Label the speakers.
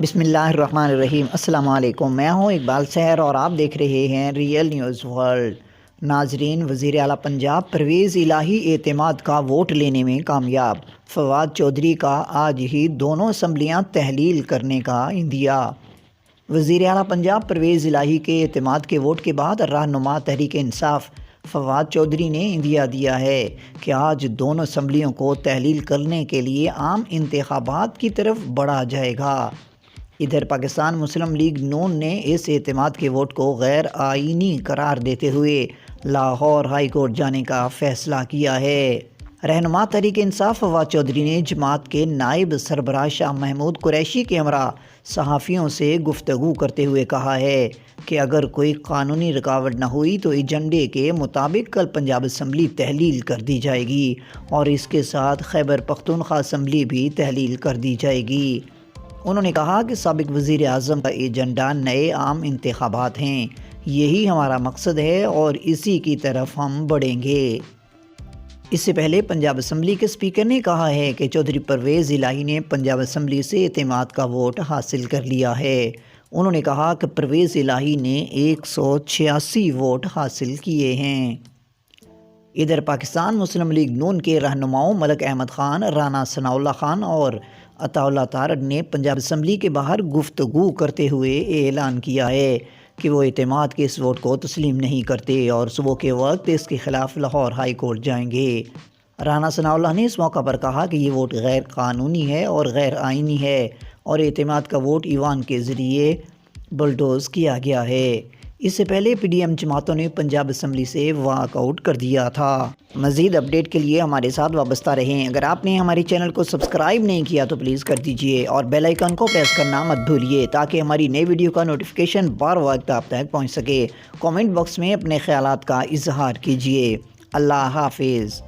Speaker 1: بسم اللہ الرحمن الرحیم۔ السلام علیکم، میں ہوں اقبال سحر اور آپ دیکھ رہے ہیں ریئل نیوز ورلڈ۔ ناظرین، وزیر اعلیٰ پنجاب پرویز الہی اعتماد کا ووٹ لینے میں کامیاب۔ فواد چودھری کا آج ہی دونوں اسمبلیاں تحلیل کرنے کا عندیہ۔ وزیر اعلیٰ پنجاب پرویز الہی کے اعتماد کے ووٹ کے بعد رہنما تحریک انصاف فواد چودھری نے عندیہ دیا ہے کہ آج دونوں اسمبلیوں کو تحلیل کرنے کے لیے عام انتخابات کی طرف بڑھا جائے گا۔ ادھر پاکستان مسلم لیگ نون نے اس اعتماد کے ووٹ کو غیر آئینی قرار دیتے ہوئے لاہور ہائی کورٹ جانے کا فیصلہ کیا ہے۔ رہنما تحریک انصاف فواد چودھری نے جماعت کے نائب سربراہ شاہ محمود قریشی کے ہمراہ صحافیوں سے گفتگو کرتے ہوئے کہا ہے کہ اگر کوئی قانونی رکاوٹ نہ ہوئی تو ایجنڈے کے مطابق کل پنجاب اسمبلی تحلیل کر دی جائے گی اور اس کے ساتھ خیبر پختونخوا اسمبلی بھی تحلیل کر دی جائے گی۔ انہوں نے کہا کہ سابق وزیر اعظم کا ایجنڈا نئے عام انتخابات ہیں، یہی ہمارا مقصد ہے اور اسی کی طرف ہم بڑھیں گے۔ اس سے پہلے پنجاب اسمبلی کے اسپیکر نے کہا ہے کہ چودھری پرویز الہی نے پنجاب اسمبلی سے اعتماد کا ووٹ حاصل کر لیا ہے۔ انہوں نے کہا کہ پرویز الہی نے 186 ووٹ حاصل کیے ہیں۔ ادھر پاکستان مسلم لیگ نون کے رہنماؤں ملک احمد خان، رانا ثناء اللہ خان اور عطا اللہ تارڑ نے پنجاب اسمبلی کے باہر گفتگو کرتے ہوئے اعلان کیا ہے کہ وہ اعتماد کے اس ووٹ کو تسلیم نہیں کرتے اور صبح کے وقت اس کے خلاف لاہور ہائی کورٹ جائیں گے۔ رانا ثناء اللہ نے اس موقع پر کہا کہ یہ ووٹ غیر قانونی ہے اور غیر آئینی ہے اور اعتماد کا ووٹ ایوان کے ذریعے بلڈوز کیا گیا ہے۔ اس سے پہلے پی ڈی ایم جماعتوں نے پنجاب اسمبلی سے واک آؤٹ کر دیا تھا۔ مزید اپڈیٹ کے لیے ہمارے ساتھ وابستہ رہیں۔ اگر آپ نے ہمارے چینل کو سبسکرائب نہیں کیا تو پلیز کر دیجئے اور بیل آئیکن کو پریس کرنا مت بھولیے تاکہ ہماری نئی ویڈیو کا نوٹیفیکیشن بر وقت آپ تک پہنچ سکے۔ کامنٹ باکس میں اپنے خیالات کا اظہار کیجئے۔ اللہ حافظ۔